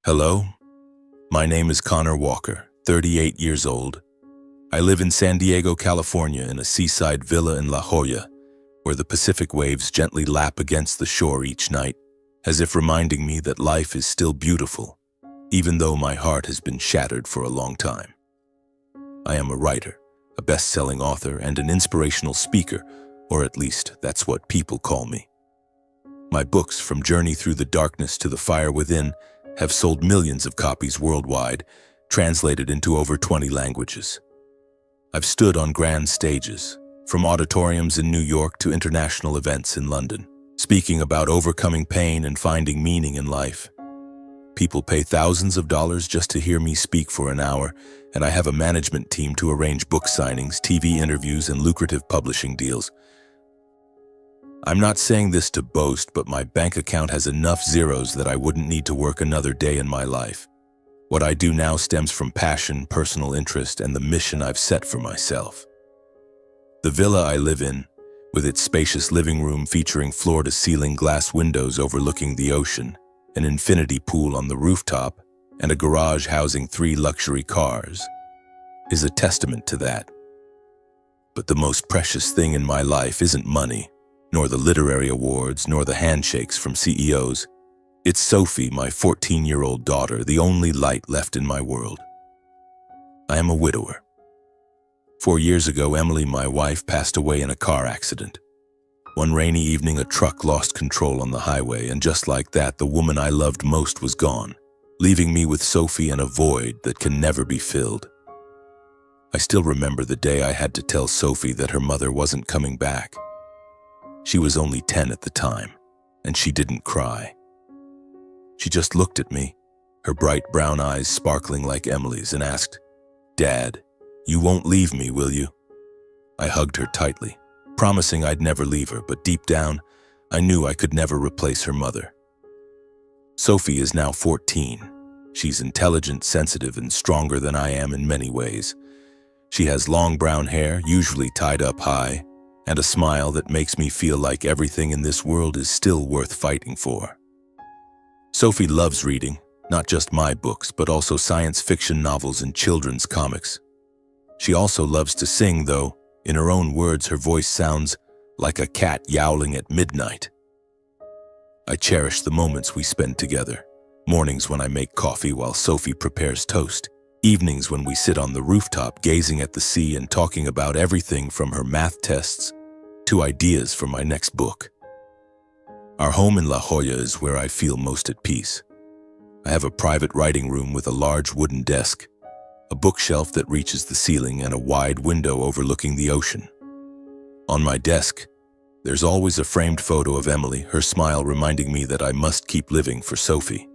Hello, my name is Connor Walker, 38 years old. I live in San Diego, California in a seaside villa in La Jolla, where the Pacific waves gently lap against the shore each night, as if reminding me that life is still beautiful, even though my heart has been shattered for a long time. I am a writer, a best-selling author, and an inspirational speaker, or at least that's what people call me. My books, From Journey Through the Darkness to the Fire Within, have sold millions of copies worldwide, translated into over 20 languages. I've stood on grand stages, from auditoriums in New York to international events in London, speaking about overcoming pain and finding meaning in life. People pay thousands of dollars just to hear me speak for an hour, and I have a management team to arrange book signings, TV interviews, and lucrative publishing deals. I'm not saying this to boast, but my bank account has enough zeros that I wouldn't need to work another day in my life. What I do now stems from passion, personal interest, and the mission I've set for myself. The villa I live in, with its spacious living room featuring floor-to-ceiling glass windows overlooking the ocean, an infinity pool on the rooftop, and a garage housing 3 luxury cars, is a testament to that. But the most precious thing in my life isn't money, nor the literary awards, nor the handshakes from CEOs. It's Sophie, my 14-year-old daughter, the only light left in my world. I am a widower. 4 years ago, Emily, my wife, passed away in a car accident. One rainy evening, a truck lost control on the highway, and just like that, the woman I loved most was gone, leaving me with Sophie and a void that can never be filled. I still remember the day I had to tell Sophie that her mother wasn't coming back. She was only 10 at the time, and she didn't cry. She just looked at me, her bright brown eyes sparkling like Emily's, and asked, "Dad, you won't leave me, will you?" I hugged her tightly, promising I'd never leave her, but deep down, I knew I could never replace her mother. Sophie is now 14. She's intelligent, sensitive, and stronger than I am in many ways. She has long brown hair, usually tied up high, and a smile that makes me feel like everything in this world is still worth fighting for. Sophie loves reading, not just my books, but also science fiction novels and children's comics. She also loves to sing, though, in her own words, her voice sounds like a cat yowling at midnight. I cherish the moments we spend together. Mornings when I make coffee while Sophie prepares toast. Evenings when we sit on the rooftop gazing at the sea and talking about everything from her math tests to ideas for my next book. Our home in La Jolla is where I feel most at peace. I have a private writing room with a large wooden desk, a bookshelf that reaches the ceiling, and a wide window overlooking the ocean. On my desk, there's always a framed photo of Emily, her smile reminding me that I must keep living for Sophie.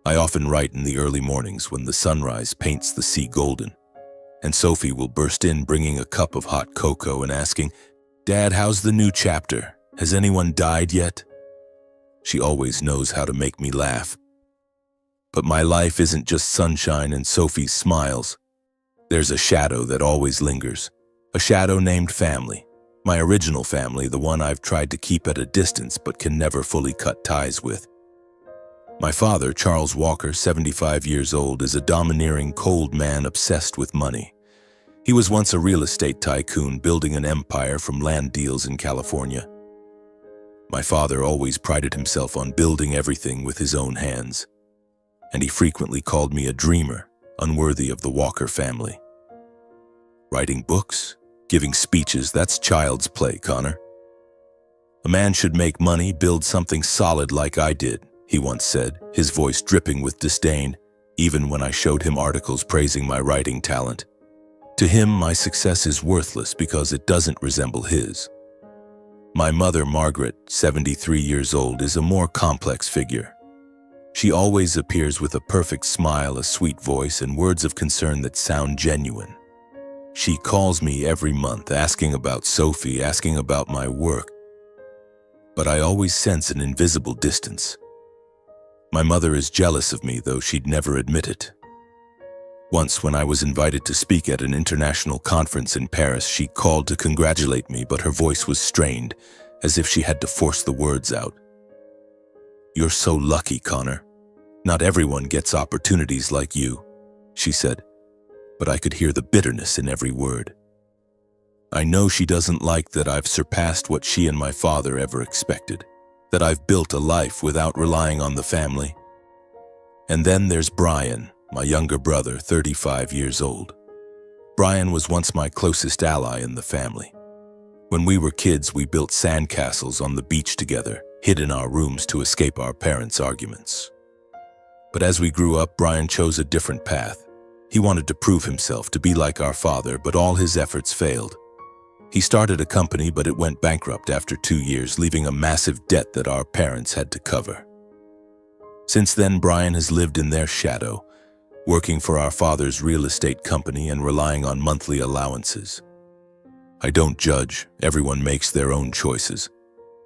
I often write in the early mornings when the sunrise paints the sea golden, and Sophie will burst in bringing a cup of hot cocoa and asking, "Dad, how's the new chapter? Has anyone died yet?" She always knows how to make me laugh. But my life isn't just sunshine and Sophie's smiles. There's a shadow that always lingers, a shadow named family. My original family, the one I've tried to keep at a distance but can never fully cut ties with. My father, Charles Walker, 75 years old, is a domineering, cold man obsessed with money. He was once a real estate tycoon building an empire from land deals in California. My father always prided himself on building everything with his own hands, and he frequently called me a dreamer, unworthy of the Walker family. Writing books, giving speeches, that's child's play, Connor. A man should make money, build something solid like I did, he once said, his voice dripping with disdain, even when I showed him articles praising my writing talent. To him, my success is worthless because it doesn't resemble his. My mother, Margaret, 73 years old, is a more complex figure. She always appears with a perfect smile, a sweet voice, and words of concern that sound genuine. She calls me every month, asking about Sophie, asking about my work. But I always sense an invisible distance. My mother is jealous of me, though she'd never admit it. Once, when I was invited to speak at an international conference in Paris, she called to congratulate me, but her voice was strained, as if she had to force the words out. "You're so lucky, Connor. Not everyone gets opportunities like you, she said, but I could hear the bitterness in every word. I know she doesn't like that I've surpassed what she and my father ever expected, that I've built a life without relying on the family. And then there's Brian, my younger brother, 35 years old. Brian was once my closest ally in the family. When we were kids, we built sandcastles on the beach together, hid in our rooms to escape our parents' arguments. But as we grew up, Brian chose a different path. He wanted to prove himself to be like our father, but all his efforts failed. He started a company, but it went bankrupt after 2 years, leaving a massive debt that our parents had to cover. Since then, Brian has lived in their shadow, working for our father's real estate company and relying on monthly allowances. I don't judge, everyone makes their own choices.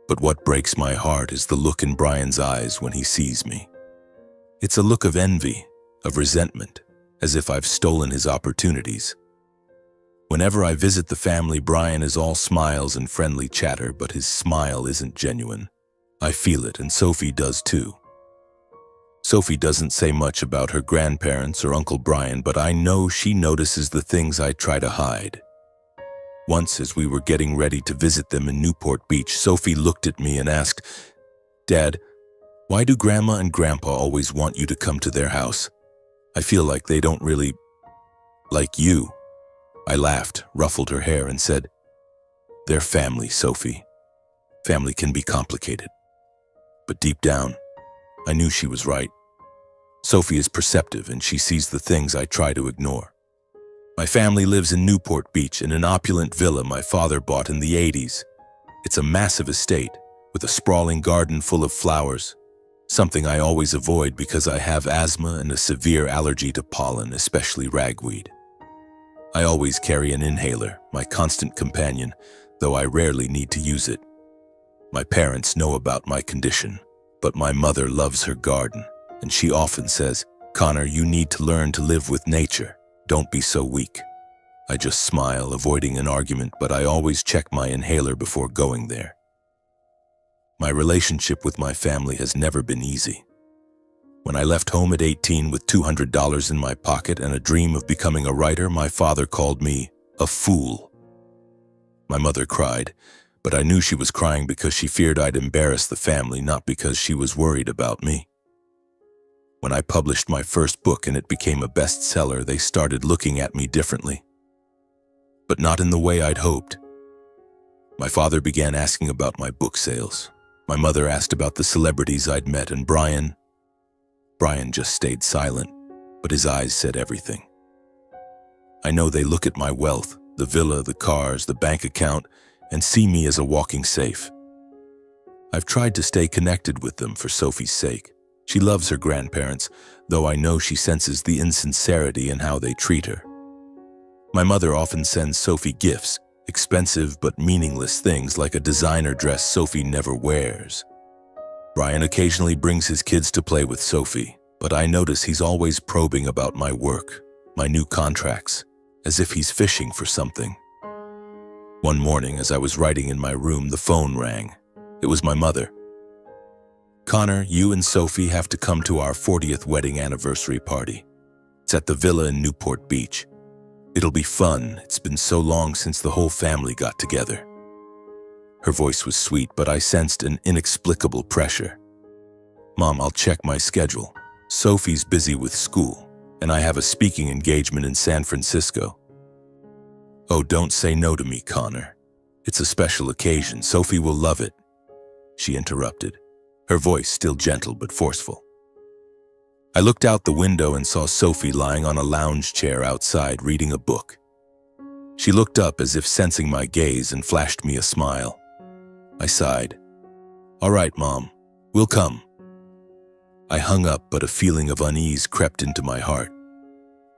But what breaks my heart is the look in Brian's eyes when he sees me. It's a look of envy, of resentment, as if I've stolen his opportunities. Whenever I visit the family, Brian is all smiles and friendly chatter, but his smile isn't genuine. I feel it, and Sophie does too. Sophie doesn't say much about her grandparents or Uncle Brian, but I know she notices the things I try to hide. Once, as we were getting ready to visit them in Newport Beach, Sophie looked at me and asked, "Dad, why do Grandma and Grandpa always want you to come to their house? I feel like they don't really like you." I laughed, ruffled her hair, and said, "They're family, Sophie. Family can be complicated." But deep down, I knew she was right. Sophie is perceptive, and she sees the things I try to ignore. My family lives in Newport Beach in an opulent villa my father bought in the 80s. It's a massive estate with a sprawling garden full of flowers, something I always avoid because I have asthma and a severe allergy to pollen, especially ragweed. I always carry an inhaler, my constant companion, though I rarely need to use it. My parents know about my condition, but my mother loves her garden, and she often says, "Connor, you need to learn to live with nature. Don't be so weak." I just smile, avoiding an argument, but I always check my inhaler before going there. My relationship with my family has never been easy. When I left home at 18 with $200 in my pocket and a dream of becoming a writer, my father called me a fool. My mother cried, but I knew she was crying because she feared I'd embarrass the family, not because she was worried about me. When I published my first book and it became a bestseller, they started looking at me differently. But not in the way I'd hoped. My father began asking about my book sales. My mother asked about the celebrities I'd met, and Brian just stayed silent, but his eyes said everything. I know they look at my wealth, the villa, the cars, the bank account, and see me as a walking safe. I've tried to stay connected with them for Sophie's sake. She loves her grandparents, though I know she senses the insincerity in how they treat her. My mother often sends Sophie gifts, expensive but meaningless things like a designer dress Sophie never wears. Brian occasionally brings his kids to play with Sophie, but I notice he's always probing about my work, my new contracts, as if he's fishing for something. One morning, as I was writing in my room, the phone rang. It was my mother. "Connor, you and Sophie have to come to our 40th wedding anniversary party. It's at the villa in Newport Beach. It'll be fun. It's been so long since the whole family got together." Her voice was sweet, but I sensed an inexplicable pressure. "Mom, I'll check my schedule. Sophie's busy with school, and I have a speaking engagement in San Francisco." "Oh, don't say no to me, Connor. It's a special occasion. Sophie will love it," she interrupted, her voice still gentle but forceful. I looked out the window and saw Sophie lying on a lounge chair outside reading a book. She looked up as if sensing my gaze and flashed me a smile. I sighed. "All right, Mom, we'll come." I hung up, but a feeling of unease crept into my heart.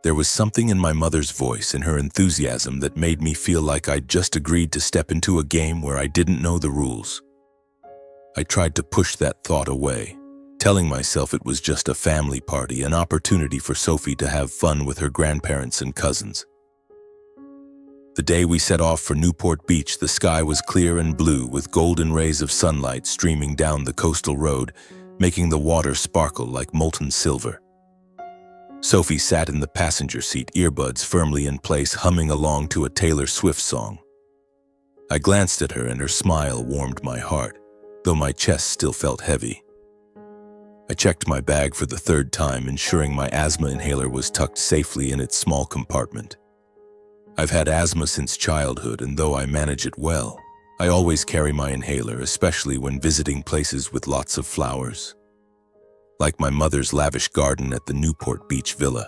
There was something in my mother's voice and her enthusiasm that made me feel like I'd just agreed to step into a game where I didn't know the rules. I tried to push that thought away, telling myself it was just a family party, an opportunity for Sophie to have fun with her grandparents and cousins. The day we set off for Newport Beach, the sky was clear and blue with golden rays of sunlight streaming down the coastal road, making the water sparkle like molten silver. Sophie sat in the passenger seat, earbuds firmly in place, humming along to a Taylor Swift song. I glanced at her and her smile warmed my heart, though my chest still felt heavy. I checked my bag for the third time, ensuring my asthma inhaler was tucked safely in its small compartment. I've had asthma since childhood, and though I manage it well, I always carry my inhaler, especially when visiting places with lots of flowers, like my mother's lavish garden at the Newport Beach Villa.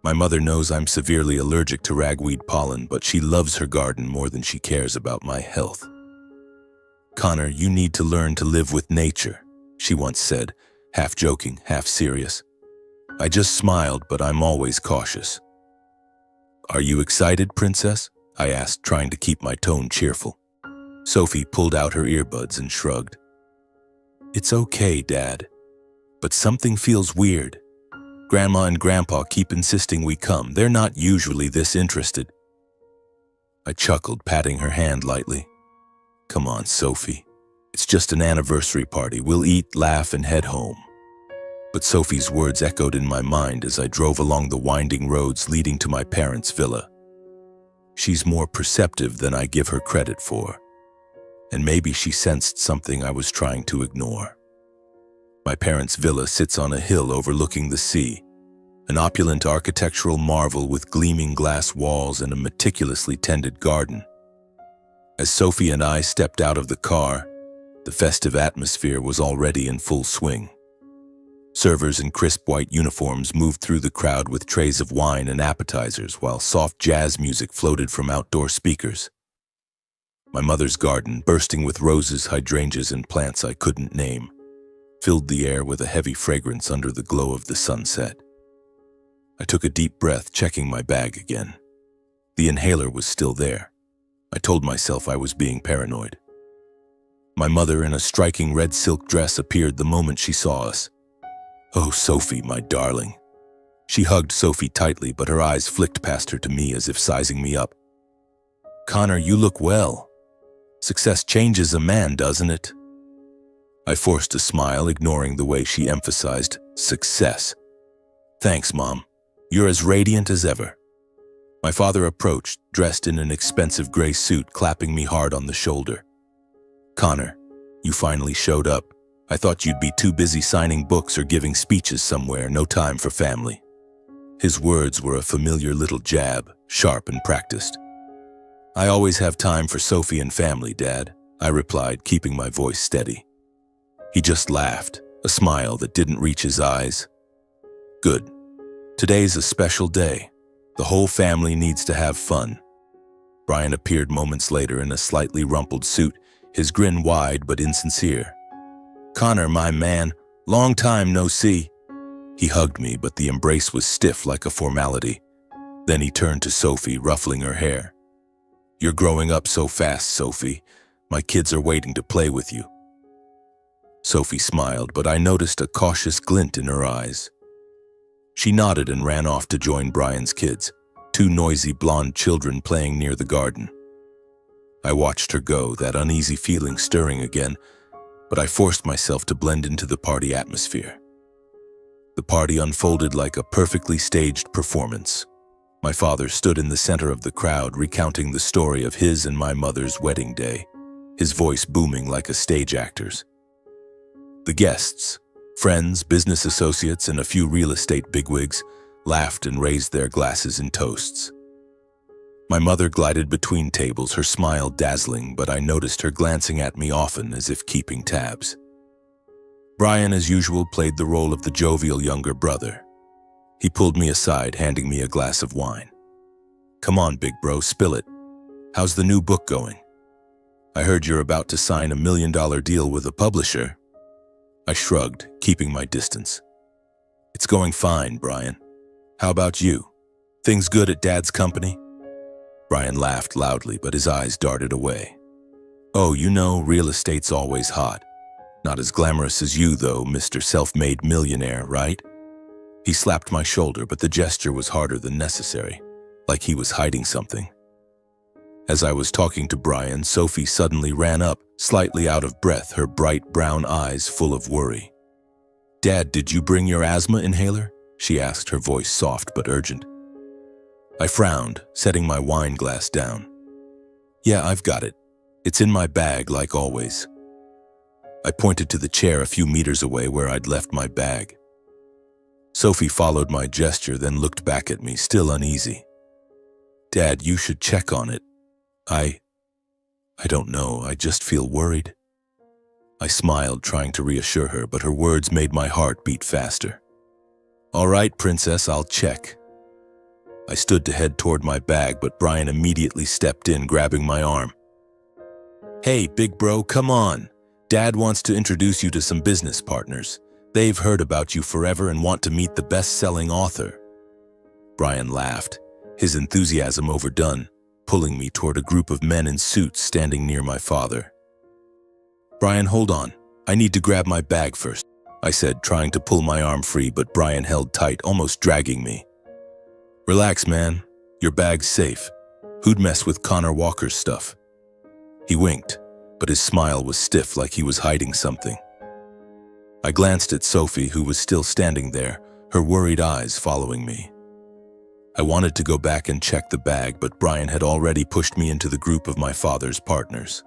My mother knows I'm severely allergic to ragweed pollen, but she loves her garden more than she cares about my health. "Connor, you need to learn to live with nature," she once said, half joking, half serious. I just smiled, but I'm always cautious. "Are you excited, Princess?" I asked, trying to keep my tone cheerful. Sophie pulled out her earbuds and shrugged. "It's okay, Dad, but something feels weird. Grandma and Grandpa keep insisting we come. They're not usually this interested." I chuckled, patting her hand lightly. "Come on, Sophie. It's just an anniversary party. We'll eat, laugh, and head home." But Sophie's words echoed in my mind as I drove along the winding roads leading to my parents' villa. She's more perceptive than I give her credit for, and maybe she sensed something I was trying to ignore. My parents' villa sits on a hill overlooking the sea, an opulent architectural marvel with gleaming glass walls and a meticulously tended garden. As Sophie and I stepped out of the car, the festive atmosphere was already in full swing. Servers in crisp white uniforms moved through the crowd with trays of wine and appetizers, while soft jazz music floated from outdoor speakers. My mother's garden, bursting with roses, hydrangeas, and plants I couldn't name, filled the air with a heavy fragrance under the glow of the sunset. I took a deep breath, checking my bag again. The inhaler was still there. I told myself I was being paranoid. My mother, in a striking red silk dress, appeared the moment she saw us. "Oh, Sophie, my darling." She hugged Sophie tightly, but her eyes flicked past her to me as if sizing me up. "Connor, you look well. Success changes a man, doesn't it?" I forced a smile, ignoring the way she emphasized success. "Thanks, Mom. You're as radiant as ever." My father approached, dressed in an expensive gray suit, clapping me hard on the shoulder. "Connor, you finally showed up. I thought you'd be too busy signing books or giving speeches somewhere, no time for family." His words were a familiar little jab, sharp and practiced. "I always have time for Sophie and family, Dad," I replied, keeping my voice steady. He just laughed, a smile that didn't reach his eyes. "Good. Today's a special day. The whole family needs to have fun." Brian appeared moments later in a slightly rumpled suit, his grin wide but insincere. "Connor, my man, long time no see." He hugged me, but the embrace was stiff like a formality. Then he turned to Sophie, ruffling her hair. "You're growing up so fast, Sophie. My kids are waiting to play with you." Sophie smiled, but I noticed a cautious glint in her eyes. She nodded and ran off to join Brian's kids, two noisy blonde children playing near the garden. I watched her go, that uneasy feeling stirring again, but I forced myself to blend into the party atmosphere. The party unfolded like a perfectly staged performance. My father stood in the center of the crowd, recounting the story of his and my mother's wedding day, his voice booming like a stage actor's. The guests, friends, business associates, and a few real estate bigwigs, laughed and raised their glasses in toasts. My mother glided between tables, her smile dazzling, but I noticed her glancing at me often as if keeping tabs. Brian, as usual, played the role of the jovial younger brother. He pulled me aside, handing me a glass of wine. "Come on, big bro, spill it. How's the new book going? I heard you're about to sign $1 million deal with a publisher." I shrugged, keeping my distance. "It's going fine, Brian. How about you? Things good at Dad's company?" Brian laughed loudly, but his eyes darted away. "Oh, you know, real estate's always hot. Not as glamorous as you, though, Mr. Self-Made Millionaire, right?" He slapped my shoulder, but the gesture was harder than necessary, like he was hiding something. As I was talking to Brian, Sophie suddenly ran up, slightly out of breath, her bright brown eyes full of worry. "Dad, did you bring your asthma inhaler?" she asked, her voice soft but urgent. I frowned, setting my wine glass down. "Yeah, I've got it. It's in my bag like always." I pointed to the chair a few meters away where I'd left my bag. Sophie followed my gesture, then looked back at me, still uneasy. "Dad, you should check on it. I don't know, I just feel worried." I smiled, trying to reassure her, but her words made my heart beat faster. "All right, Princess, I'll check." I stood to head toward my bag, but Brian immediately stepped in, grabbing my arm. "Hey, big bro, come on. Dad wants to introduce you to some business partners. They've heard about you forever and want to meet the best-selling author." Brian laughed, his enthusiasm overdone, pulling me toward a group of men in suits standing near my father. "Brian, hold on. I need to grab my bag first," I said, trying to pull my arm free, but Brian held tight, almost dragging me. "Relax, man. Your bag's safe. Who'd mess with Connor Walker's stuff?" He winked, but his smile was stiff, like he was hiding something. I glanced at Sophie, who was still standing there, her worried eyes following me. I wanted to go back and check the bag, but Brian had already pushed me into the group of my father's partners.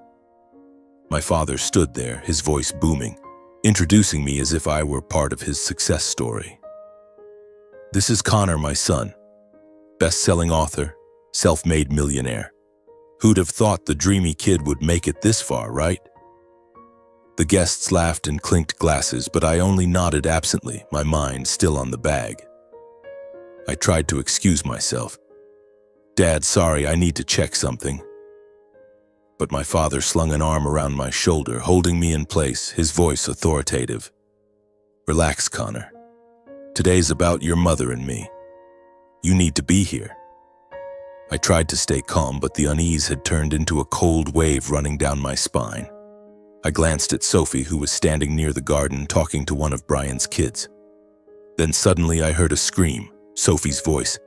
My father stood there, his voice booming, introducing me as if I were part of his success story. "This is Connor, my son. Best-selling author, self-made millionaire. Who'd have thought the dreamy kid would make it this far, right?" The guests laughed and clinked glasses, but I only nodded absently, my mind still on the bag. I tried to excuse myself. "Dad, sorry, I need to check something." But my father slung an arm around my shoulder, holding me in place, his voice authoritative. "Relax, Connor. Today's about your mother and me. You need to be here." I tried to stay calm, but the unease had turned into a cold wave running down my spine. I glanced at Sophie, who was standing near the garden talking to one of Brian's kids. Then suddenly I heard a scream, Sophie's voice.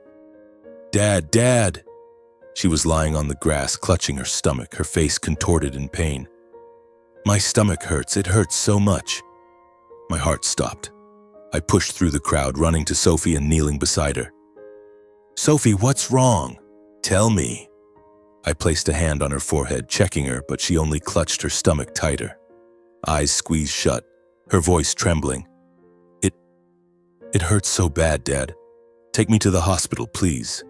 "Dad, Dad!" She was lying on the grass, clutching her stomach, her face contorted in pain. "My stomach hurts. It hurts so much." My heart stopped. I pushed through the crowd, running to Sophie and kneeling beside her. "Sophie, what's wrong? Tell me." I placed a hand on her forehead, checking her, but she only clutched her stomach tighter. Eyes squeezed shut, her voice trembling. It hurts so bad, Dad. Take me to the hospital, please."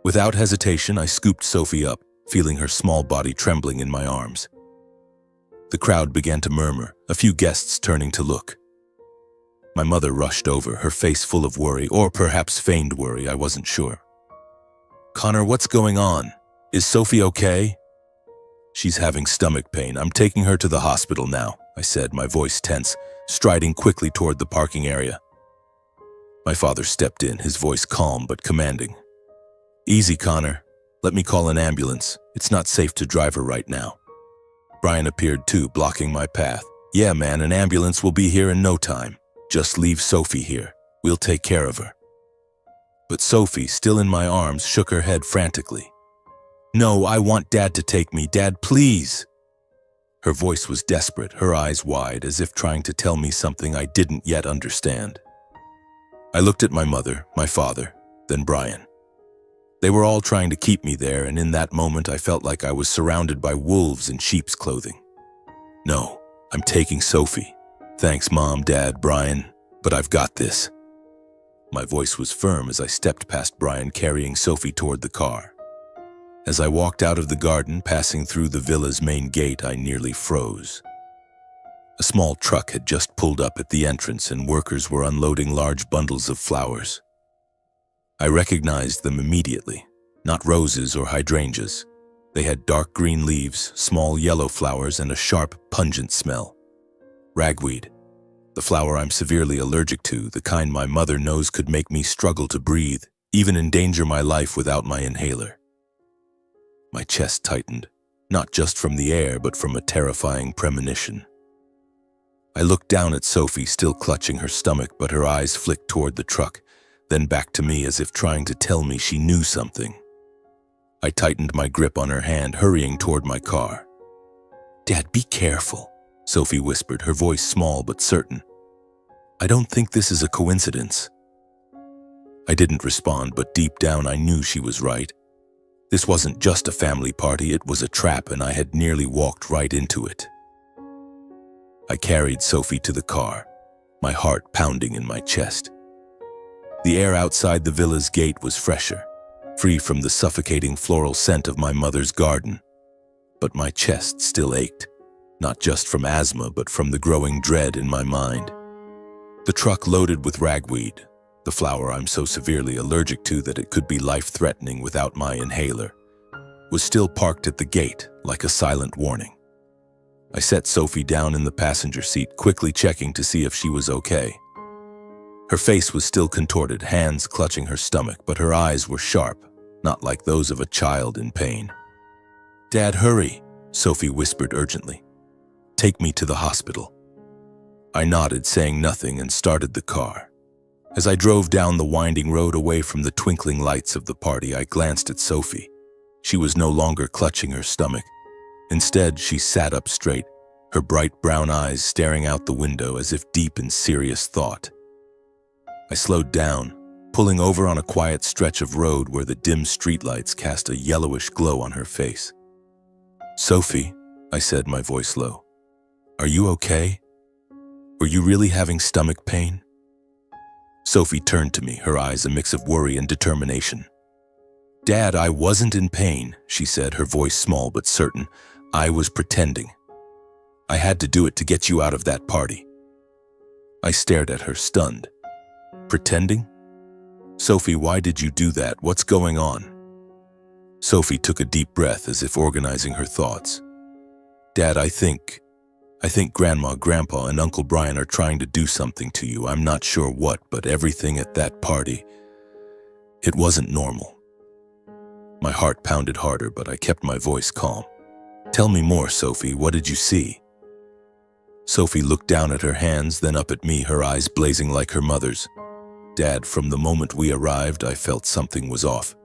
Without hesitation, I scooped Sophie up, feeling her small body trembling in my arms. The crowd began to murmur, a few guests turning to look. My mother rushed over, her face full of worry, or perhaps feigned worry, I wasn't sure. "Connor, what's going on? Is Sophie okay?" "She's having stomach pain. I'm taking her to the hospital now," I said, my voice tense, striding quickly toward the parking area. My father stepped in, his voice calm but commanding. "Easy, Connor. Let me call an ambulance. It's not safe to drive her right now." Brian appeared too, blocking my path. "Yeah, man, an ambulance will be here in no time. Just leave Sophie here. We'll take care of her." But Sophie, still in my arms, shook her head frantically. "No, I want Dad to take me. Dad, please." Her voice was desperate, her eyes wide, as if trying to tell me something I didn't yet understand. I looked at my mother, my father, then Brian. They were all trying to keep me there, and in that moment I felt like I was surrounded by wolves in sheep's clothing. "No, I'm taking Sophie. Thanks, Mom, Dad, Brian, but I've got this." My voice was firm as I stepped past Brian, carrying Sophie toward the car. As I walked out of the garden, passing through the villa's main gate, I nearly froze. A small truck had just pulled up at the entrance, and workers were unloading large bundles of flowers. I recognized them immediately, not roses or hydrangeas. They had dark green leaves, small yellow flowers, and a sharp, pungent smell. Ragweed, the flower I'm severely allergic to, the kind my mother knows could make me struggle to breathe, even endanger my life without my inhaler. My chest tightened, not just from the air, but from a terrifying premonition. I looked down at Sophie, still clutching her stomach, but her eyes flicked toward the truck, then back to me as if trying to tell me she knew something. I tightened my grip on her hand, hurrying toward my car. Dad, be careful, Sophie whispered, her voice small but certain. I don't think this is a coincidence. I didn't respond, but deep down I knew she was right. This wasn't just a family party, it was a trap, and I had nearly walked right into it. I carried Sophie to the car, my heart pounding in my chest. The air outside the villa's gate was fresher, free from the suffocating floral scent of my mother's garden. But my chest still ached, not just from asthma, but from the growing dread in my mind. The truck loaded with ragweed, the flower I'm so severely allergic to that it could be life-threatening without my inhaler, was still parked at the gate like a silent warning. I set Sophie down in the passenger seat, quickly checking to see if she was okay. Her face was still contorted, hands clutching her stomach, but her eyes were sharp, not like those of a child in pain. Dad, hurry, Sophie whispered urgently. Take me to the hospital. I nodded, saying nothing, and started the car. As I drove down the winding road away from the twinkling lights of the party, I glanced at Sophie. She was no longer clutching her stomach. Instead, she sat up straight, her bright brown eyes staring out the window as if deep in serious thought. I slowed down, pulling over on a quiet stretch of road where the dim streetlights cast a yellowish glow on her face. Sophie, I said, my voice low. Are you okay? Were you really having stomach pain? Sophie turned to me, her eyes a mix of worry and determination. Dad, I wasn't in pain, she said, her voice small but certain. I was pretending. I had to do it to get you out of that party. I stared at her, stunned. Pretending? Sophie, why did you do that? What's going on? Sophie took a deep breath as if organizing her thoughts. Dad, I think Grandma, Grandpa, and Uncle Brian are trying to do something to you. I'm not sure what, but everything at that party, it wasn't normal. My heart pounded harder, but I kept my voice calm. Tell me more, Sophie. What did you see? Sophie looked down at her hands, then up at me, her eyes blazing like her mother's. Dad, from the moment we arrived, I felt something was off.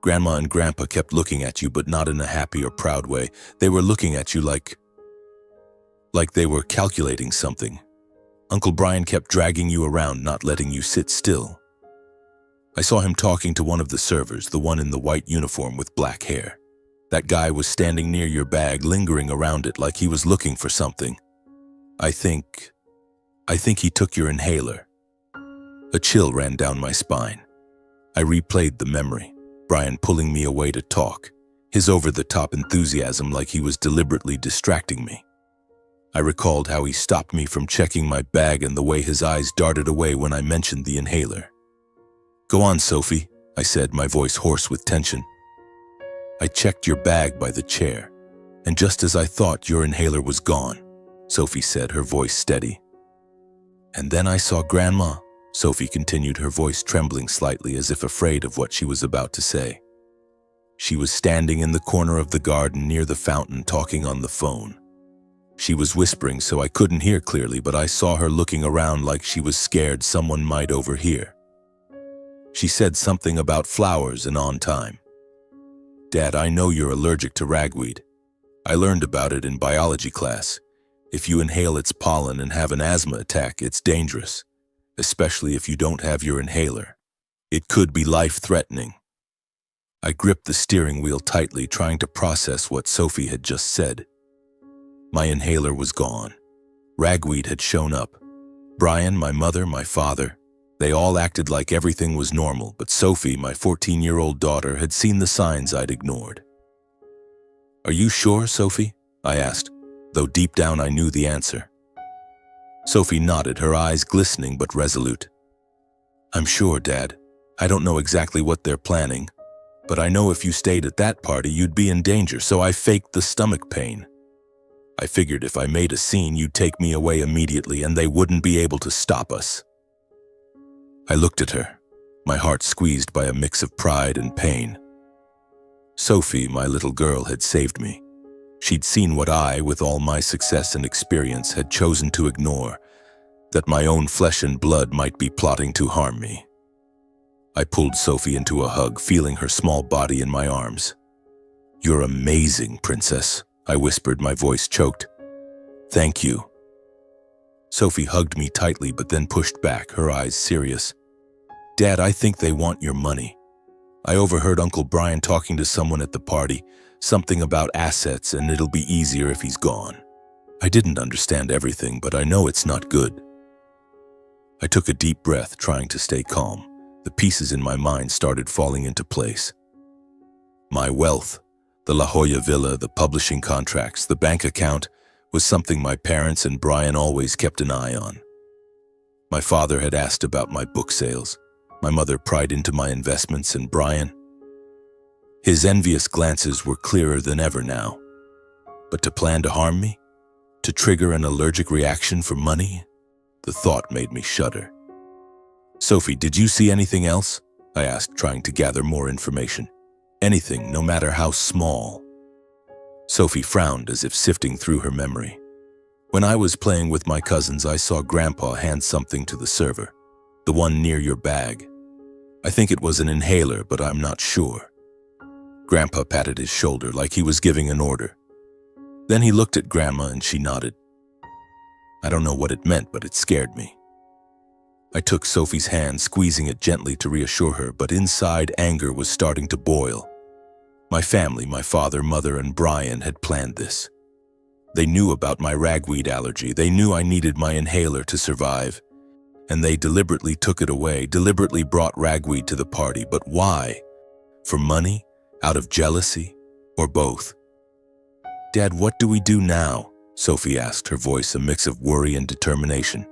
Grandma and Grandpa kept looking at you, but not in a happy or proud way. They were looking at you like they were calculating something. Uncle Brian kept dragging you around, not letting you sit still. I saw him talking to one of the servers, the one in the white uniform with black hair. That guy was standing near your bag, lingering around it like he was looking for something. I think he took your inhaler. A chill ran down my spine. I replayed the memory, Brian pulling me away to talk, his over-the-top enthusiasm like he was deliberately distracting me. I recalled how he stopped me from checking my bag and the way his eyes darted away when I mentioned the inhaler. Go on, Sophie, I said, my voice hoarse with tension. I checked your bag by the chair, and just as I thought, your inhaler was gone, Sophie said, her voice steady. And then I saw Grandma, Sophie continued, her voice trembling slightly as if afraid of what she was about to say. She was standing in the corner of the garden near the fountain talking on the phone. She was whispering so I couldn't hear clearly, but I saw her looking around like she was scared someone might overhear. She said something about flowers and on time. Dad, I know you're allergic to ragweed. I learned about it in biology class. If you inhale its pollen and have an asthma attack, it's dangerous, especially if you don't have your inhaler. It could be life-threatening. I gripped the steering wheel tightly, trying to process what Sophie had just said. My inhaler was gone. Ragweed had shown up. Brian, my mother, my father, they all acted like everything was normal, but Sophie, my 14-year-old daughter, had seen the signs I'd ignored. Are you sure, Sophie? I asked, though deep down I knew the answer. Sophie nodded, her eyes glistening but resolute. I'm sure, Dad. I don't know exactly what they're planning, but I know if you stayed at that party, you'd be in danger, so I faked the stomach pain. I figured if I made a scene, you'd take me away immediately and they wouldn't be able to stop us. I looked at her, my heart squeezed by a mix of pride and pain. Sophie, my little girl, had saved me. She'd seen what I, with all my success and experience, had chosen to ignore, that my own flesh and blood might be plotting to harm me. I pulled Sophie into a hug, feeling her small body in my arms. You're amazing, Princess, I whispered, my voice choked. Thank you. Sophie hugged me tightly but then pushed back, her eyes serious. Dad, I think they want your money. I overheard Uncle Brian talking to someone at the party, something about assets, and it'll be easier if he's gone. I didn't understand everything, but I know it's not good. I took a deep breath, trying to stay calm. The pieces in my mind started falling into place. My wealth, the La Jolla Villa, the publishing contracts, the bank account, was something my parents and Brian always kept an eye on. My father had asked about my book sales. My mother pried into my investments, and Brian, his envious glances were clearer than ever now. But to plan to harm me? To trigger an allergic reaction for money? The thought made me shudder. Sophie, did you see anything else? I asked, trying to gather more information. Anything, no matter how small. Sophie frowned as if sifting through her memory. When I was playing with my cousins, I saw Grandpa hand something to the server. The one near your bag. I think it was an inhaler, but I'm not sure. Grandpa patted his shoulder like he was giving an order. Then he looked at Grandma and she nodded. I don't know what it meant, but it scared me. I took Sophie's hand, squeezing it gently to reassure her, but inside anger was starting to boil. My family, my father, mother, and Brian had planned this. They knew about my ragweed allergy. They knew I needed my inhaler to survive. And they deliberately took it away, deliberately brought ragweed to the party. But why? For money? Out of jealousy? Or both? Dad, what do we do now? Sophie asked, her voice a mix of worry and determination.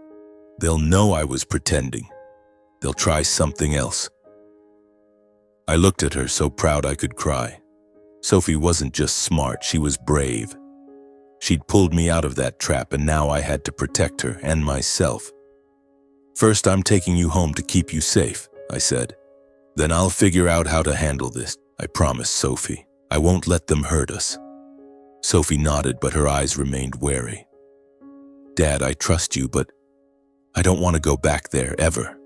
They'll know I was pretending. They'll try something else. I looked at her, so proud I could cry. Sophie wasn't just smart, she was brave. She'd pulled me out of that trap, and now I had to protect her and myself. First, I'm taking you home to keep you safe, I said. Then I'll figure out how to handle this. I promised Sophie. I won't let them hurt us. Sophie nodded, but her eyes remained wary. Dad, I trust you, but I don't want to go back there, ever.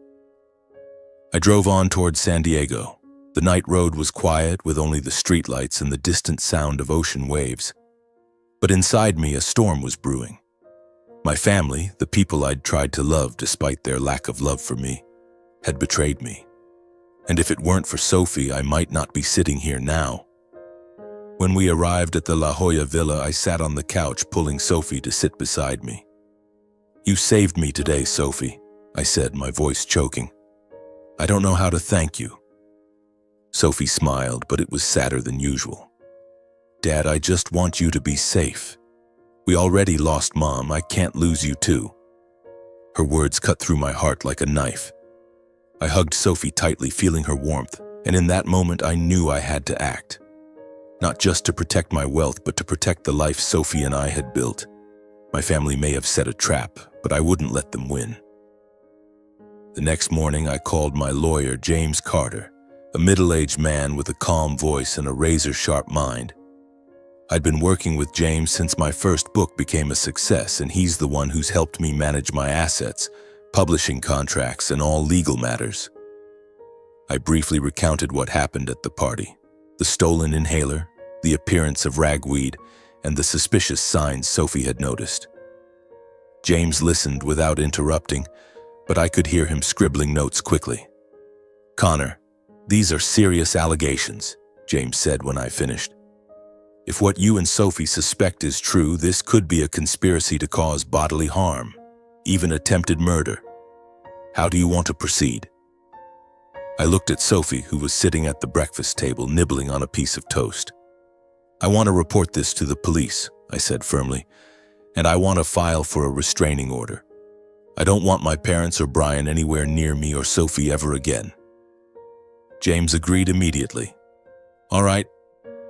I drove on towards San Diego. The night road was quiet, with only the streetlights and the distant sound of ocean waves. But inside me, a storm was brewing. My family, the people I'd tried to love despite their lack of love for me, had betrayed me. And if it weren't for Sophie, I might not be sitting here now. When we arrived at the La Jolla Villa, I sat on the couch, pulling Sophie to sit beside me. You saved me today, Sophie, I said, my voice choking. I don't know how to thank you. Sophie smiled, but it was sadder than usual. Dad, I just want you to be safe. We already lost Mom. I can't lose you too. Her words cut through my heart like a knife. I hugged Sophie tightly, feeling her warmth, and in that moment I knew I had to act. Not just to protect my wealth, but to protect the life Sophie and I had built. My family may have set a trap, but I wouldn't let them win. The next morning I called my lawyer, James Carter, a middle-aged man with a calm voice and a razor-sharp mind. I'd been working with James since my first book became a success, and he's the one who's helped me manage my assets, publishing contracts, and all legal matters. I briefly recounted what happened at the party, the stolen inhaler, the appearance of ragweed, and the suspicious signs Sophie had noticed. James listened without interrupting, but I could hear him scribbling notes quickly. Connor, these are serious allegations, James said when I finished. If what you and Sophie suspect is true, this could be a conspiracy to cause bodily harm, even attempted murder. How do you want to proceed? I looked at Sophie, who was sitting at the breakfast table, nibbling on a piece of toast. I want to report this to the police, I said firmly, and I want to file for a restraining order. I don't want my parents or Brian anywhere near me or Sophie ever again. James agreed immediately. All right,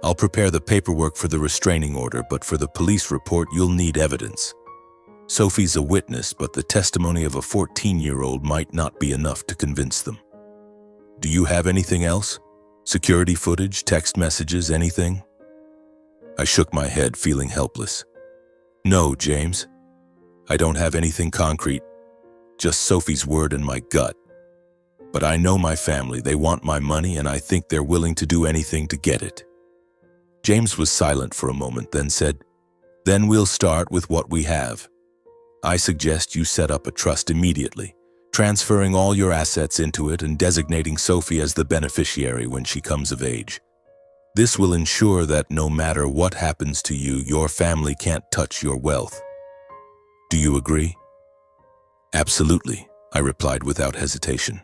I'll prepare the paperwork for the restraining order, but for the police report, you'll need evidence. Sophie's a witness, but the testimony of a 14-year-old might not be enough to convince them. Do you have anything else? Security footage, text messages, anything? I shook my head, feeling helpless. No, James. I don't have anything concrete, just Sophie's word and my gut. But I know my family, they want my money, and I think they're willing to do anything to get it. James was silent for a moment, then said, "Then we'll start with what we have. I suggest you set up a trust immediately, transferring all your assets into it and designating Sophie as the beneficiary when she comes of age. This will ensure that no matter what happens to you, your family can't touch your wealth. Do you agree?" "Absolutely," I replied without hesitation.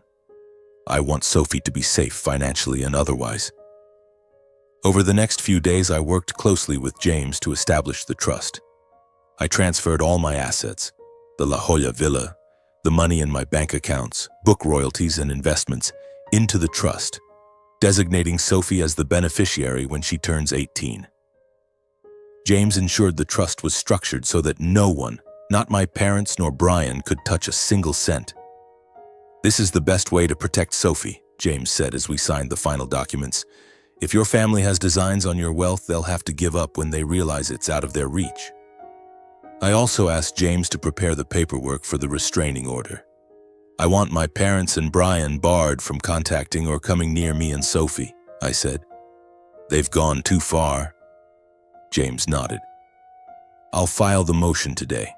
"I want Sophie to be safe financially and otherwise." Over the next few days, I worked closely with James to establish the trust. I transferred all my assets, the La Jolla Villa, the money in my bank accounts, book royalties and investments, into the trust, designating Sophie as the beneficiary when she turns 18. James ensured the trust was structured so that no one, not my parents nor Brian, could touch a single cent. "This is the best way to protect Sophie," James said as we signed the final documents. "If your family has designs on your wealth, they'll have to give up when they realize it's out of their reach." I also asked James to prepare the paperwork for the restraining order. "I want my parents and Brian barred from contacting or coming near me and Sophie," I said. "They've gone too far." James nodded. "I'll file the motion today.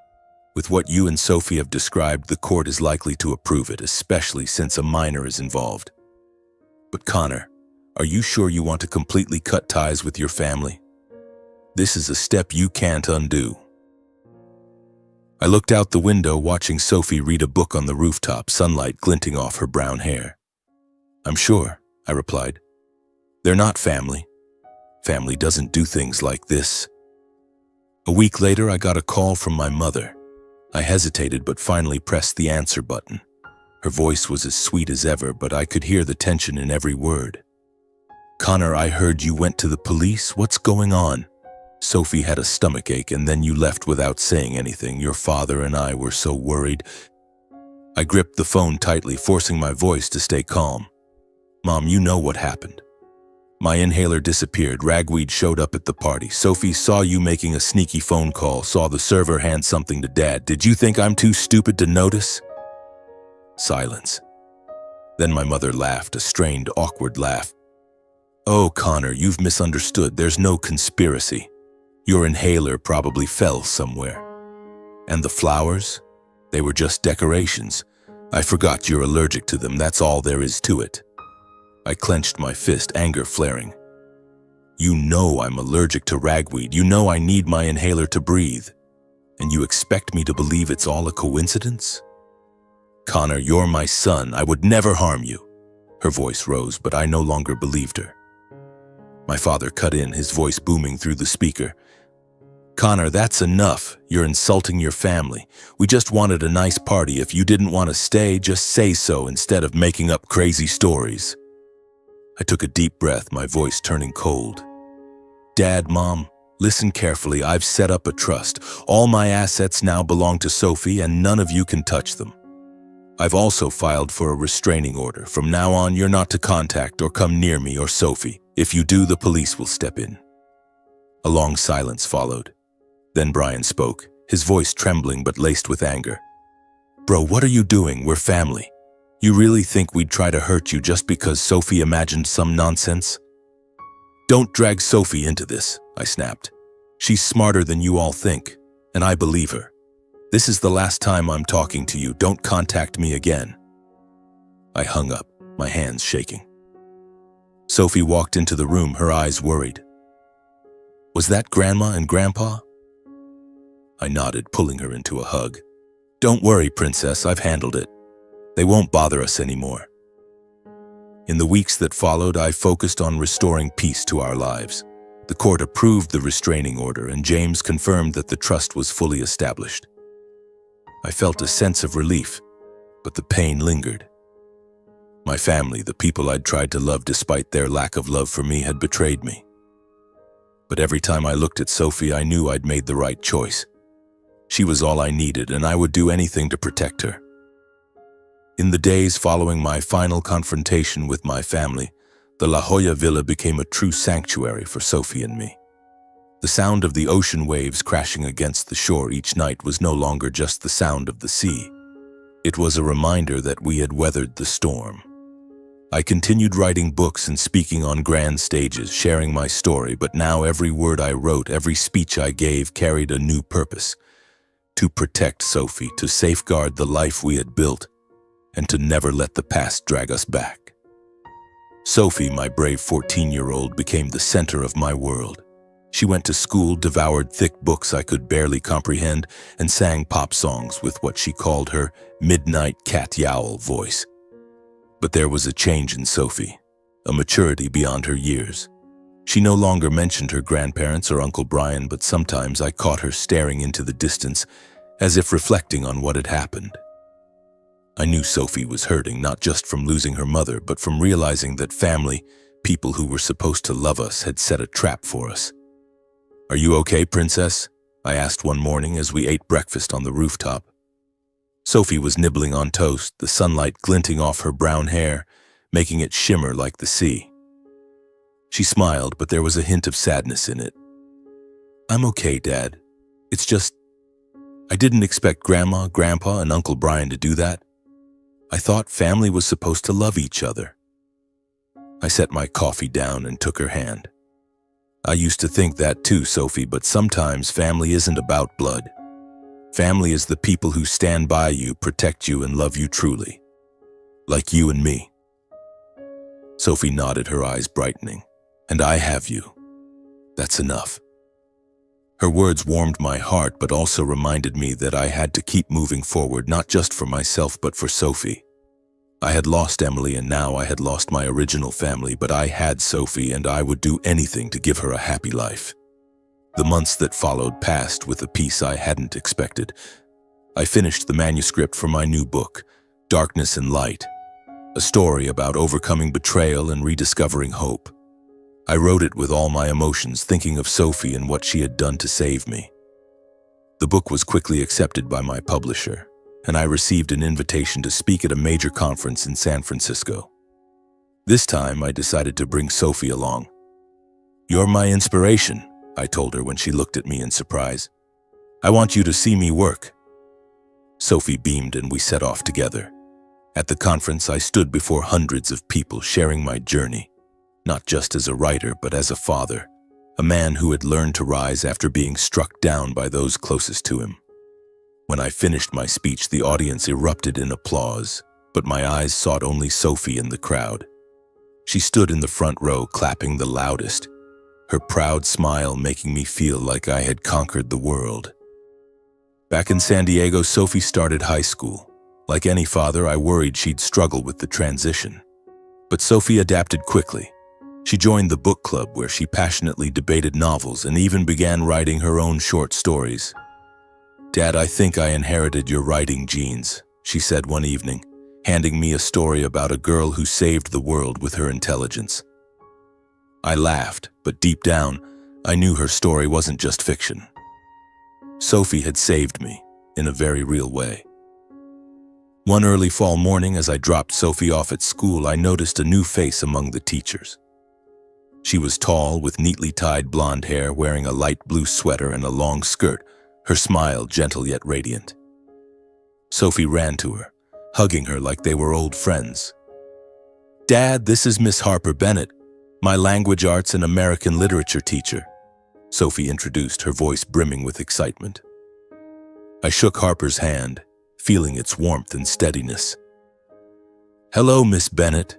With what you and Sophie have described, the court is likely to approve it, especially since a minor is involved. But Connor, are you sure you want to completely cut ties with your family? This is a step you can't undo." I looked out the window, watching Sophie read a book on the rooftop, sunlight glinting off her brown hair. "I'm sure," I replied. "They're not family. Family doesn't do things like this." A week later, I got a call from my mother. I hesitated but finally pressed the answer button. Her voice was as sweet as ever, but I could hear the tension in every word. "Connor, I heard you went to the police. What's going on? Sophie had a stomachache and then you left without saying anything. Your father and I were so worried." I gripped the phone tightly, forcing my voice to stay calm. "Mom, you know what happened. My inhaler disappeared. Ragweed showed up at the party. Sophie saw you making a sneaky phone call, saw the server hand something to Dad. Did you think I'm too stupid to notice?" Silence. Then my mother laughed, a strained, awkward laugh. "Oh, Connor, you've misunderstood. There's no conspiracy. Your inhaler probably fell somewhere. And the flowers? They were just decorations. I forgot you're allergic to them. That's all there is to it." I clenched my fist, anger flaring. "You know I'm allergic to ragweed. You know I need my inhaler to breathe. And you expect me to believe it's all a coincidence? Connor, you're my son. I would never harm you." Her voice rose, but I no longer believed her. My father cut in, his voice booming through the speaker. "Connor, that's enough. You're insulting your family. We just wanted a nice party. If you didn't want to stay, just say so instead of making up crazy stories." I took a deep breath, my voice turning cold. "Dad, Mom, listen carefully. I've set up a trust. All my assets now belong to Sophie, and none of you can touch them. I've also filed for a restraining order. From now on, you're not to contact or come near me or Sophie. If you do, the police will step in." A long silence followed. Then Brian spoke, his voice trembling but laced with anger. "Bro, what are you doing? We're family. You really think we'd try to hurt you just because Sophie imagined some nonsense?" "Don't drag Sophie into this," I snapped. "She's smarter than you all think, and I believe her. This is the last time I'm talking to you. Don't contact me again." I hung up, my hands shaking. Sophie walked into the room, her eyes worried. "Was that Grandma and Grandpa?" I nodded, pulling her into a hug. "Don't worry, Princess, I've handled it. They won't bother us anymore." In the weeks that followed, I focused on restoring peace to our lives. The court approved the restraining order, and James confirmed that the trust was fully established. I felt a sense of relief, but the pain lingered. My family, the people I'd tried to love despite their lack of love for me, had betrayed me. But every time I looked at Sophie, I knew I'd made the right choice. She was all I needed, and I would do anything to protect her. In the days following my final confrontation with my family, the La Jolla Villa became a true sanctuary for Sophie and me. The sound of the ocean waves crashing against the shore each night was no longer just the sound of the sea. It was a reminder that we had weathered the storm. I continued writing books and speaking on grand stages, sharing my story, but now every word I wrote, every speech I gave carried a new purpose: to protect Sophie, to safeguard the life we had built, and to never let the past drag us back. Sophie, my brave 14-year-old, became the center of my world. She went to school, devoured thick books I could barely comprehend, and sang pop songs with what she called her midnight cat yowl voice. But there was a change in Sophie, a maturity beyond her years. She no longer mentioned her grandparents or Uncle Brian, but sometimes I caught her staring into the distance, as if reflecting on what had happened. I knew Sophie was hurting, not just from losing her mother, but from realizing that family, people who were supposed to love us, had set a trap for us. "Are you okay, Princess?" I asked one morning as we ate breakfast on the rooftop. Sophie was nibbling on toast, the sunlight glinting off her brown hair, making it shimmer like the sea. She smiled, but there was a hint of sadness in it. "I'm okay, Dad. It's just, I didn't expect Grandma, Grandpa, and Uncle Brian to do that. I thought family was supposed to love each other." I set my coffee down and took her hand. "I used to think that too, Sophie, but sometimes family isn't about blood. Family is the people who stand by you, protect you, and love you truly. Like you and me." Sophie nodded, her eyes brightening. "And I have you. That's enough." Her words warmed my heart, but also reminded me that I had to keep moving forward, not just for myself, but for Sophie. I had lost Emily, and now I had lost my original family, but I had Sophie, and I would do anything to give her a happy life. The months that followed passed with a peace I hadn't expected. I finished the manuscript for my new book, Darkness and Light, a story about overcoming betrayal and rediscovering hope. I wrote it with all my emotions, thinking of Sophie and what she had done to save me. The book was quickly accepted by my publisher, and I received an invitation to speak at a major conference in San Francisco. This time, I decided to bring Sophie along. "You're my inspiration," I told her when she looked at me in surprise. "I want you to see me work." Sophie beamed and we set off together. At the conference, I stood before hundreds of people sharing my journey, not just as a writer, but as a father, a man who had learned to rise after being struck down by those closest to him. When I finished my speech, the audience erupted in applause, but my eyes sought only Sophie in the crowd. She stood in the front row, clapping the loudest, her proud smile making me feel like I had conquered the world. Back in San Diego, Sophie started high school. Like any father, I worried she'd struggle with the transition. But Sophie adapted quickly. She joined the book club where she passionately debated novels and even began writing her own short stories. "Dad, I think I inherited your writing genes," she said one evening, handing me a story about a girl who saved the world with her intelligence. I laughed, but deep down, I knew her story wasn't just fiction. Sophie had saved me in a very real way. One early fall morning, as I dropped Sophie off at school, I noticed a new face among the teachers. She was tall, with neatly tied blonde hair, wearing a light blue sweater and a long skirt, her smile gentle yet radiant. Sophie ran to her, hugging her like they were old friends. "Dad, this is Miss Harper Bennett, my language arts and American literature teacher," Sophie introduced, her voice brimming with excitement. I shook Harper's hand, feeling its warmth and steadiness. "Hello, Miss Bennett.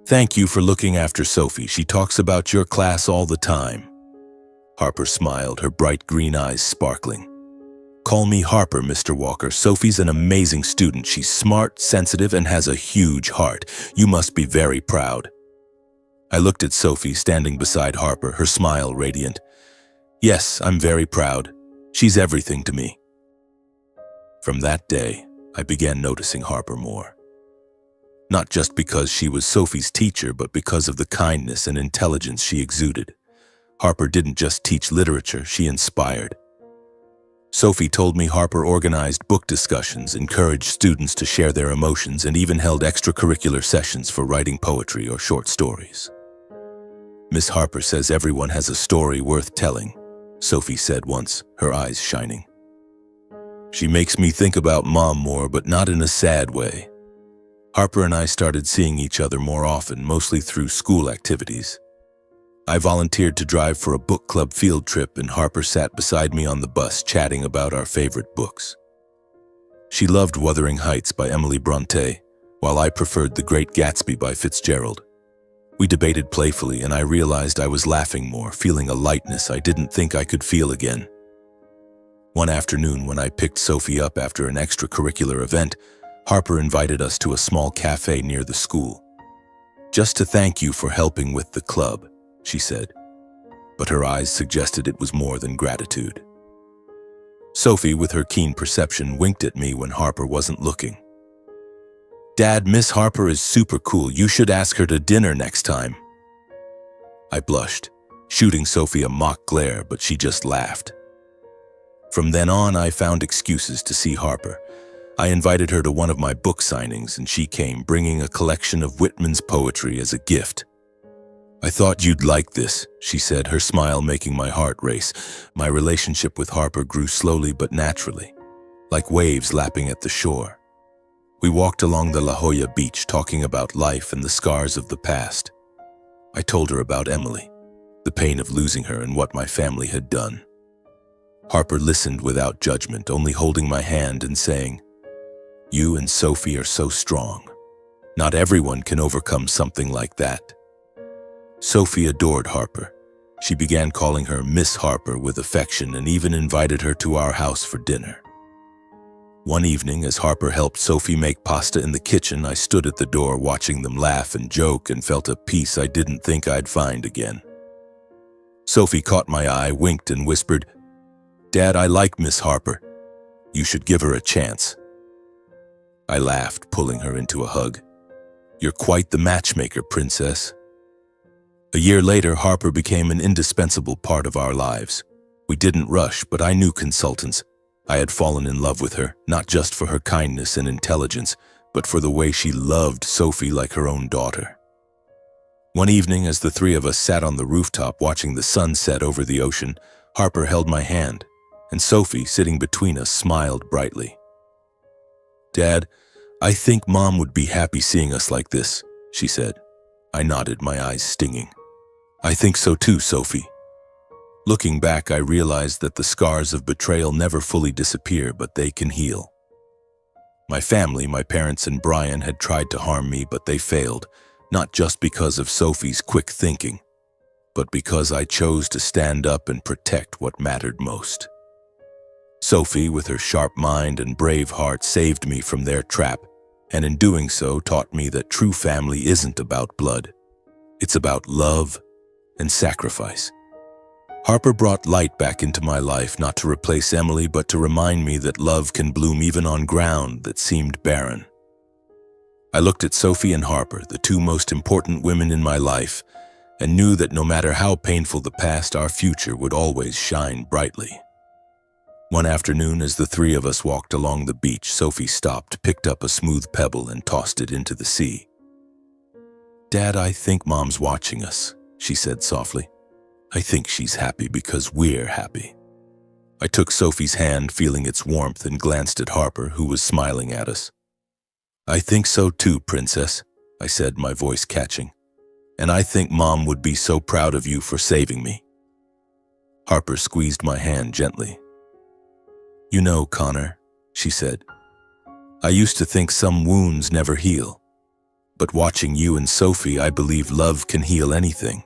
Thank you for looking after Sophie. She talks about your class all the time." Harper smiled, her bright green eyes sparkling. "Call me Harper, Mr. Walker. Sophie's an amazing student. She's smart, sensitive, and has a huge heart. You must be very proud." I looked at Sophie standing beside Harper, her smile radiant. "Yes, I'm very proud. She's everything to me." From that day, I began noticing Harper more. Not just because she was Sophie's teacher, but because of the kindness and intelligence she exuded. Harper didn't just teach literature, she inspired. Sophie told me Harper organized book discussions, encouraged students to share their emotions, and even held extracurricular sessions for writing poetry or short stories. "Miss Harper says everyone has a story worth telling," Sophie said once, her eyes shining. "She makes me think about Mom more, but not in a sad way. Harper and I started seeing each other more often, mostly through school activities. I volunteered to drive for a book club field trip, and Harper sat beside me on the bus chatting about our favorite books. She loved Wuthering Heights by Emily Bronte, while I preferred The Great Gatsby by Fitzgerald. We debated playfully, and I realized I was laughing more, feeling a lightness I didn't think I could feel again. One afternoon, when I picked Sophie up after an extracurricular event, Harper invited us to a small cafe near the school. "Just to thank you for helping with the club," she said, but her eyes suggested it was more than gratitude. Sophie, with her keen perception, winked at me when Harper wasn't looking. "Dad, Miss Harper is super cool. You should ask her to dinner next time." I blushed, shooting Sophie a mock glare, but she just laughed. From then on, I found excuses to see Harper. I invited her to one of my book signings, and she came, bringing a collection of Whitman's poetry as a gift. "I thought you'd like this," she said, her smile making my heart race. My relationship with Harper grew slowly but naturally, like waves lapping at the shore. We walked along the La Jolla beach, talking about life and the scars of the past. I told her about Emily, the pain of losing her, and what my family had done. Harper listened without judgment, only holding my hand and saying, "You and Sophie are so strong. Not everyone can overcome something like that." Sophie adored Harper. She began calling her Miss Harper with affection and even invited her to our house for dinner. One evening, as Harper helped Sophie make pasta in the kitchen, I stood at the door watching them laugh and joke and felt a peace I didn't think I'd find again. Sophie caught my eye, winked, and whispered, "Dad, I like Miss Harper. You should give her a chance." I laughed, pulling her into a hug. "You're quite the matchmaker, princess." A year later, Harper became an indispensable part of our lives. We didn't rush, but I knew consultants. I had fallen in love with her, not just for her kindness and intelligence, but for the way she loved Sophie like her own daughter. One evening, as the three of us sat on the rooftop watching the sun set over the ocean, Harper held my hand, and Sophie, sitting between us, smiled brightly. "Dad, I think Mom would be happy seeing us like this," she said. I nodded, my eyes stinging. "I think so too, Sophie." Looking back, I realized that the scars of betrayal never fully disappear, but they can heal. My family, my parents and Brian, had tried to harm me, but they failed, not just because of Sophie's quick thinking, but because I chose to stand up and protect what mattered most. Sophie, with her sharp mind and brave heart, saved me from their trap, and in doing so taught me that true family isn't about blood. It's about love and sacrifice. Harper brought light back into my life, not to replace Emily, but to remind me that love can bloom even on ground that seemed barren. I looked at Sophie and Harper, the two most important women in my life, and knew that no matter how painful the past, our future would always shine brightly. One afternoon, as the three of us walked along the beach, Sophie stopped, picked up a smooth pebble, and tossed it into the sea. "Dad, I think Mom's watching us," she said softly. "I think she's happy because we're happy." I took Sophie's hand, feeling its warmth, and glanced at Harper, who was smiling at us. "I think so too, Princess," I said, my voice catching. "And I think Mom would be so proud of you for saving me." Harper squeezed my hand gently. "You know, Connor," she said, "I used to think some wounds never heal. But watching you and Sophie, I believe love can heal anything."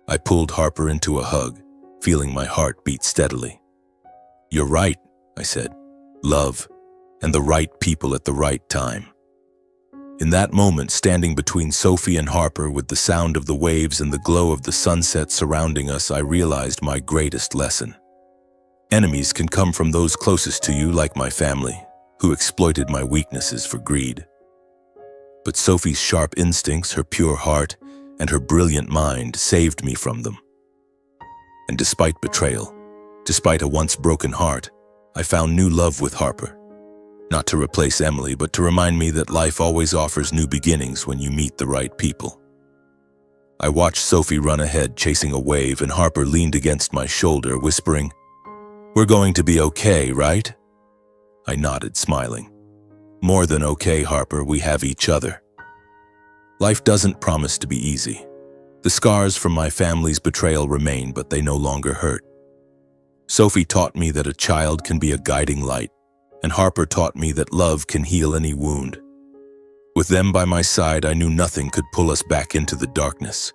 I pulled Harper into a hug, feeling my heart beat steadily. "You're right," I said. "Love, and the right people at the right time." In that moment, standing between Sophie and Harper, with the sound of the waves and the glow of the sunset surrounding us, I realized my greatest lesson. Enemies can come from those closest to you, like my family, who exploited my weaknesses for greed. But Sophie's sharp instincts, her pure heart, and her brilliant mind saved me from them. And despite betrayal, despite a once broken heart, I found new love with Harper. Not to replace Emily, but to remind me that life always offers new beginnings when you meet the right people. I watched Sophie run ahead, chasing a wave, and Harper leaned against my shoulder, whispering, "We're going to be okay, right?" I nodded, smiling. More than okay, Harper, we have each other. Life doesn't promise to be easy. The scars from my family's betrayal remain, but they no longer hurt. Sophie taught me that a child can be a guiding light, and Harper taught me that love can heal any wound. With them by my side, I knew nothing could pull us back into the darkness.